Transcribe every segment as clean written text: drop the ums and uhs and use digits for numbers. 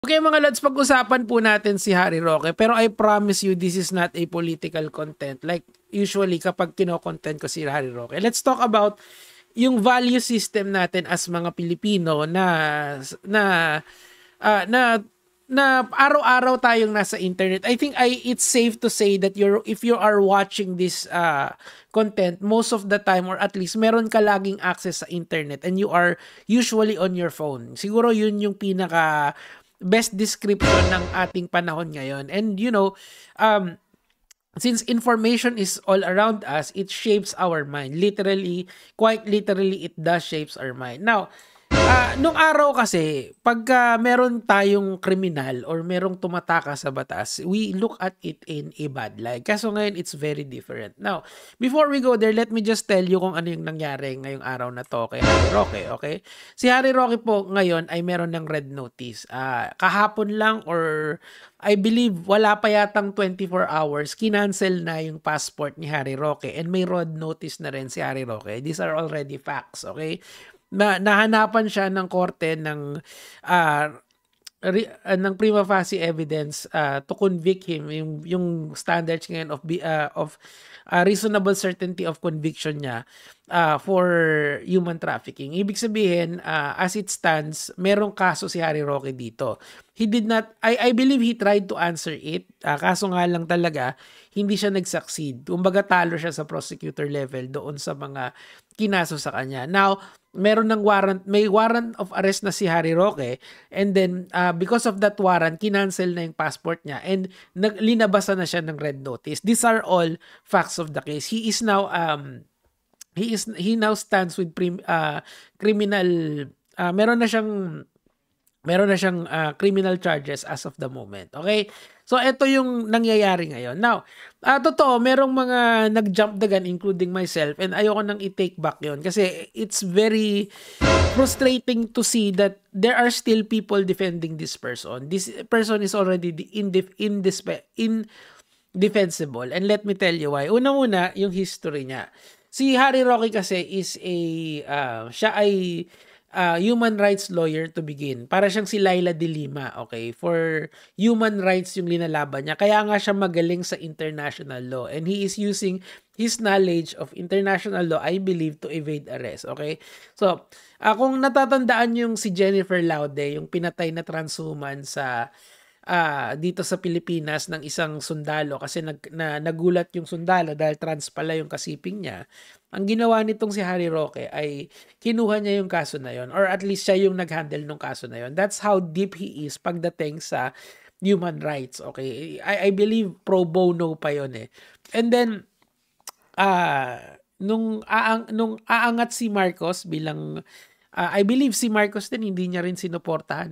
Okay mga lads, pag-usapan po natin si Harry Roque, pero I promise you this is not a political content like usually kapag kino-content ko si Harry Roque. Let's talk about yung value system natin as mga Pilipino na ah, na na araw-araw tayong nasa internet. I think it's safe to say that if you are watching this content most of the time, or at least meron ka laging access sa internet and you are usually on your phone. Siguro yun yung pinaka best description ng ating panahon ngayon. And since information is all around us, it shapes our mind. Literally, quite literally, it does shapes our mind. Now, nung araw kasi, pagka meron tayong kriminal or merong tumataka sa batas, we look at it in a bad light. Kaso ngayon, it's very different. Now, before we go there, let me just tell you kung ano yung nangyari ngayong araw na to kay Harry Roque, okay? Si Harry Roque po ngayon ay meron ng red notice. Kahapon lang or I believe wala pa yatang 24 hours, kinancel na yung passport ni Harry Roque and may red notice na rin si Harry Roque. These are already facts, okay? Nahanapan siya ng korte ng ng prima facie evidence to convict him, yung standards ngayon of reasonable certainty of conviction niya for human trafficking. Ibig sabihin, as it stands, merong kaso si Harry Roque dito. He did not, I believe he tried to answer it, kaso nga lang talaga hindi siya nag-succeed. Kumbaga talo siya sa prosecutor level doon sa mga kinaso sa kanya. Now, meron ng may warrant of arrest na si Harry Roque, and then because of that warrant, kinancel na yung passport niya and linabasan na siya ng red notice. These are all facts of the case. He now stands with criminal meron na siyang criminal charges as of the moment. Okay? So, ito yung nangyayari ngayon. Now, totoo, merong mga nag-jump the gun, including myself, and ayoko nang i-take back yon kasi it's very frustrating to see that there are still people defending this person. This person is already indefensible. And let me tell you why. Una-una, yung history niya. Si Harry Roque kasi is siya ay human rights lawyer to begin. Para siyang si Laila de Lima, okay? For human rights yung linalaban niya. Kaya nga siya magaling sa international law. And he is using his knowledge of international law, I believe, to evade arrest, okay? So, kung natatandaan yung si Jennifer Laude, yung pinatay na transhuman sa dito sa Pilipinas ng isang sundalo kasi nagulat yung sundalo dahil trans pala yung kasiping niya. Ang ginawa nitong si Harry Roque ay kinuha niya yung kaso na yon, or at least siya yung nag-handle ng kaso na yon. That's how deep he is pagdating sa human rights, okay? I believe pro bono pa yon eh. And then nung aangat si Marcos bilang I believe si Marcos din hindi niya rin sinuportahan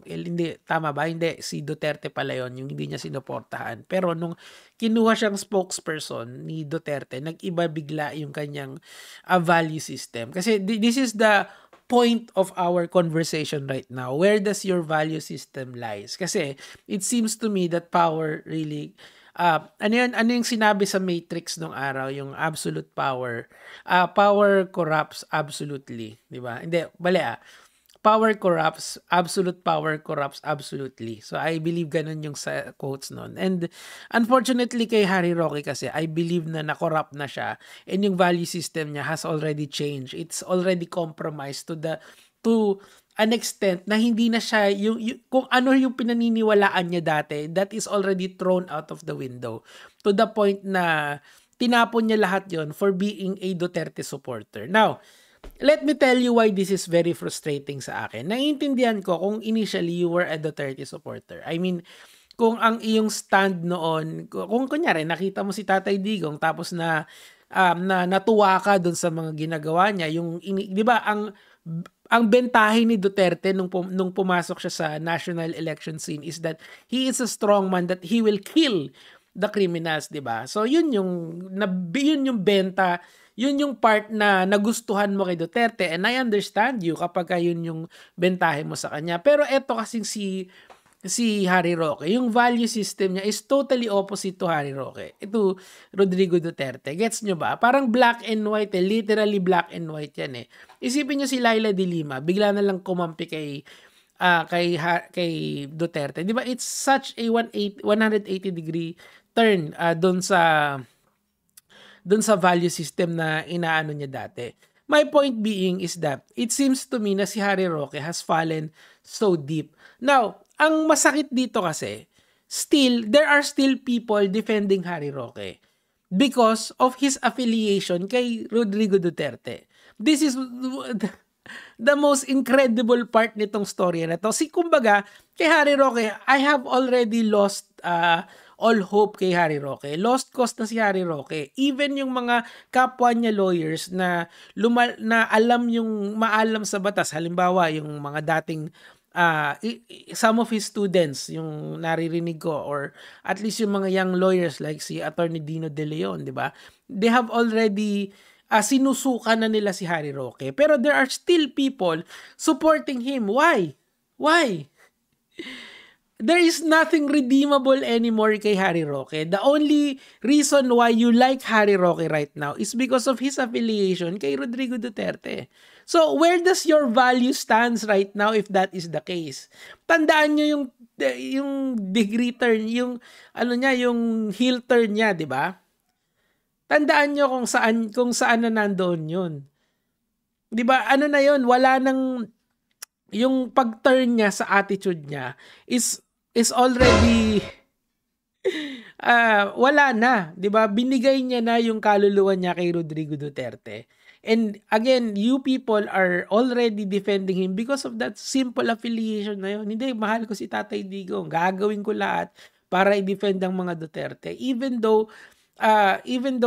hindi tama ba, hindi si Duterte pala yon yung hindi niya sinuportahan, pero nung kinuha siyang spokesperson ni Duterte, nag-iba bigla yung kanyang value system. Kasi this is the point of our conversation right now. Where does your value system lies? Kasi it seems to me that power really ano yung sinabi sa Matrix nung araw, yung absolute power. Power corrupts absolutely, di ba? Hindi, bali power corrupts, absolute power corrupts absolutely. So I believe ganun yung sa quotes nun. And unfortunately kay Harry Roque kasi, I believe na na-corrupt na siya and yung value system niya has already changed. It's already compromised to an extent na hindi na siya yung kung ano yung pinaniniwalaan niya dati, that is already thrown out of the window to the point na tinapon niya lahat yon for being a Duterte supporter. Now, let me tell you why this is very frustrating sa akin. Naiintindihan ko kung initially you were a Duterte supporter. I mean, kung ang iyong stand noon, kung kunyari nakita mo si Tatay Digong tapos na natuwa ka doon sa mga ginagawa niya, yung 'di ba ang bentahe ni Duterte nung pumasok siya sa national election scene is that he is a strong man, that he will kill the criminals, 'di ba? So yun yung benta, yun yung part na nagustuhan mo kay Duterte, and I understand you kapag yun yung bentahe mo sa kanya. Pero eto kasing si Harry Roque, yung value system niya is totally opposite to Harry Roque. Ito, Rodrigo Duterte. Gets nyo ba? Parang black and white eh. Literally black and white yan eh. Isipin nyo si Laila de Lima, bigla na lang kumampi kay kay Duterte. 'Di ba? It's such a 180 degree turn doon sa value system na inaano niya dati. My point being is that it seems to me na si Harry Roque has fallen so deep. Now, ang masakit dito kasi, there are still people defending Harry Roque because of his affiliation kay Rodrigo Duterte. This is the most incredible part nitong story na to. Kumbaga, kay Harry Roque, I have already lost all hope kay Harry Roque. Lost cause na si Harry Roque. Even yung mga kapwa niya lawyers na maalam sa batas, halimbawa yung mga dating some of his students, yung naririnig ko, or at least yung mga young lawyers like si Attorney Dino De Leon, di ba? They have already sinusuka na nila si Harry Roque. Pero there are still people supporting him. Why? There is nothing redeemable anymore kay Harry Roque. The only reason why you like Harry Roque right now is because of his affiliation kay Rodrigo Duterte. So, where does your value stands right now if that is the case? Tandaan nyo yung degree turn, yung heel turn niya, di ba? Tandaan nyo kung saan na nandoon yun. Di ba? Na yun? Wala nang, yung pag-turn niya sa attitude niya is already wala na, 'di ba? Binigay niya na yung kaluluwa niya kay Rodrigo Duterte. And again, you people are already defending him because of that simple affiliation na yun. Hindi, mahal ko si Tatay Digong. Gagawin ko lahat para i-defend ang mga Duterte. Even though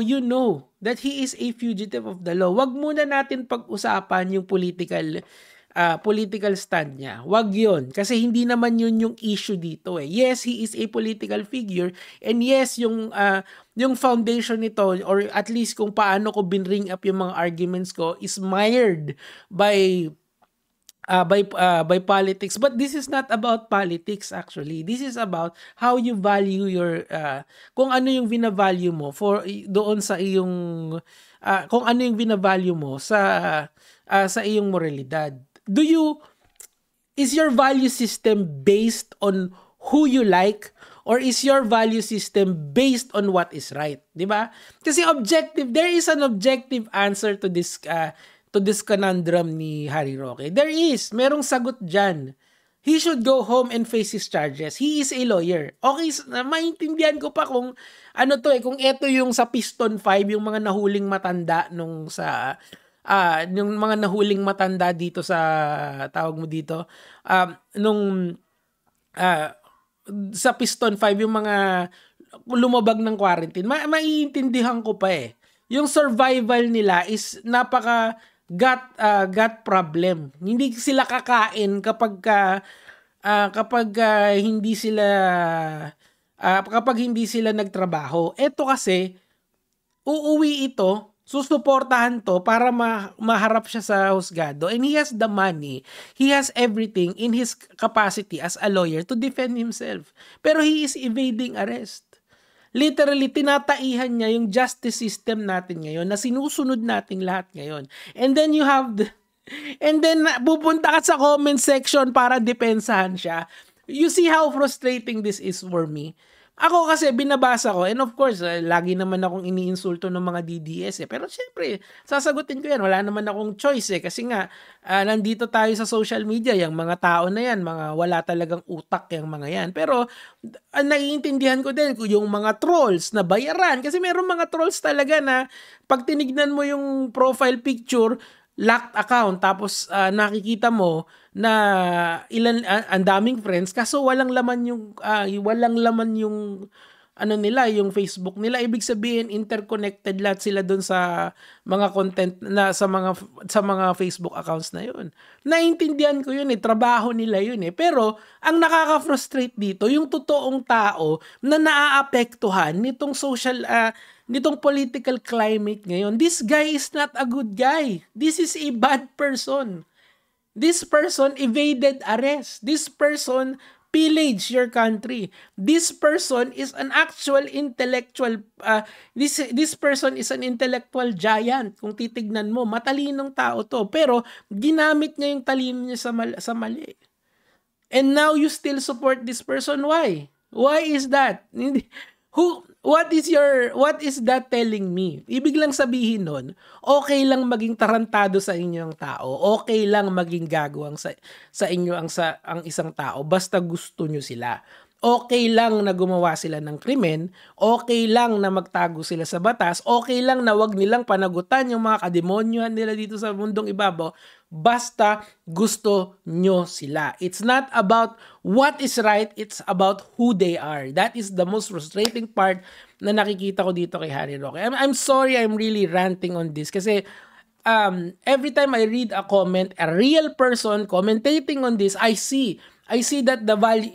you know that he is a fugitive of the law. Wag muna natin pag-usapan yung political stand niya. Wag yun. Kasi hindi naman yun yung issue dito eh. Yes, he is a political figure. And yes, yung foundation nito, or at least kung paano ko binring up yung mga arguments ko, is mired by politics. But this is not about politics actually. This is about how you value your, kung ano yung vina-value mo doon sa iyong, kung ano yung vina-value mo sa iyong moralidad. Is your value system based on who you like, or is your value system based on what is right? Diba? Kasi there is an objective answer to this conundrum ni Harry Roque. Merong sagot dyan. He should go home and face his charges. He is a lawyer. Okay, maintindihan ko pa kung kung eto yung sa Piston 5, yung mga nahuling matanda yung mga nahuling matanda dito sa tawag mo dito sa Piston 5, yung mga lumabag ng quarantine, maiintindihan ko pa eh. Yung survival nila is napaka gut problem. Hindi sila kakain kapag hindi sila nagtrabaho. Ito kasi uuwi ito, susuportahan to para maharap siya sa husgado, and he has the money, he has everything in his capacity as a lawyer to defend himself. Pero he is evading arrest. Literally, tinataihan niya yung justice system natin ngayon na sinusunod nating lahat ngayon. And then pupunta ka sa comment section para depensahan siya. You see how frustrating this is for me? Ako kasi binabasa ko, and of course, lagi naman akong iniinsulto ng mga DDS eh. Pero syempre, sasagutin ko yan. Wala naman akong choice eh. Kasi nga, nandito tayo sa social media, yung mga tao na yan, mga wala talagang utak yung mga yan. Pero, naiintindihan ko din yung mga trolls na bayaran. Kasi meron mga trolls talaga na pag tinignan mo yung profile picture, locked account, tapos nakikita mo na ang daming friends kaso walang laman yung yung Facebook nila. Ibig sabihin interconnected lahat sila doon sa mga content na sa mga Facebook accounts na yun. Naintindihan ko yun eh, trabaho nila yun eh. Pero ang nakaka-frustrate dito yung totoong tao na naaapektuhan nitong political climate ngayon. This guy is not a good guy. This is a bad person. This person evaded arrest. This person pillaged your country. This person is an actual intellectual, this person is an intellectual giant. Kung titignan mo, matalinong tao to. Pero ginamit niya yung talino niya sa mali. And now you still support this person. Why? Why is that? What is that telling me? Ibig lang sabihin nun, okay lang maging tarantado sa inyong tao. Okay lang maging gagawang sa inyo ang isang tao basta gusto nyo sila. Okay lang na gumawa sila ng krimen, okay lang na magtago sila sa batas, okay lang na wag nilang panagutan yung mga kademonyohan nila dito sa mundong ibabaw, basta gusto nyo sila. It's not about what is right, it's about who they are. That is the most frustrating part na nakikita ko dito kay Harry Roque. I'm sorry, I'm really ranting on this kasi every time I read a comment, a real person commentating on this, I see that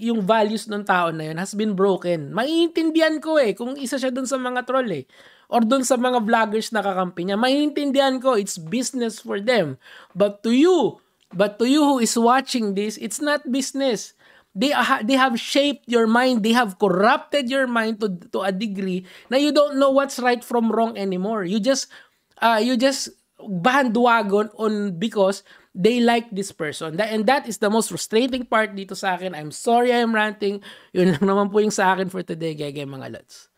yung values ng tao na yun has been broken. Maiintindihan ko kung isa siya dun sa mga troll or dun sa mga vloggers na kakampi niya. Maiintindihan ko, it's business for them. But to you who is watching this, it's not business. They have shaped your mind. They have corrupted your mind to a degree na you don't know what's right from wrong anymore. You just bandwagon on because they like this person. And that is the most frustrating part dito sa akin. I'm sorry I'm ranting. Yun lang naman po yung sa akin for today, mga lods.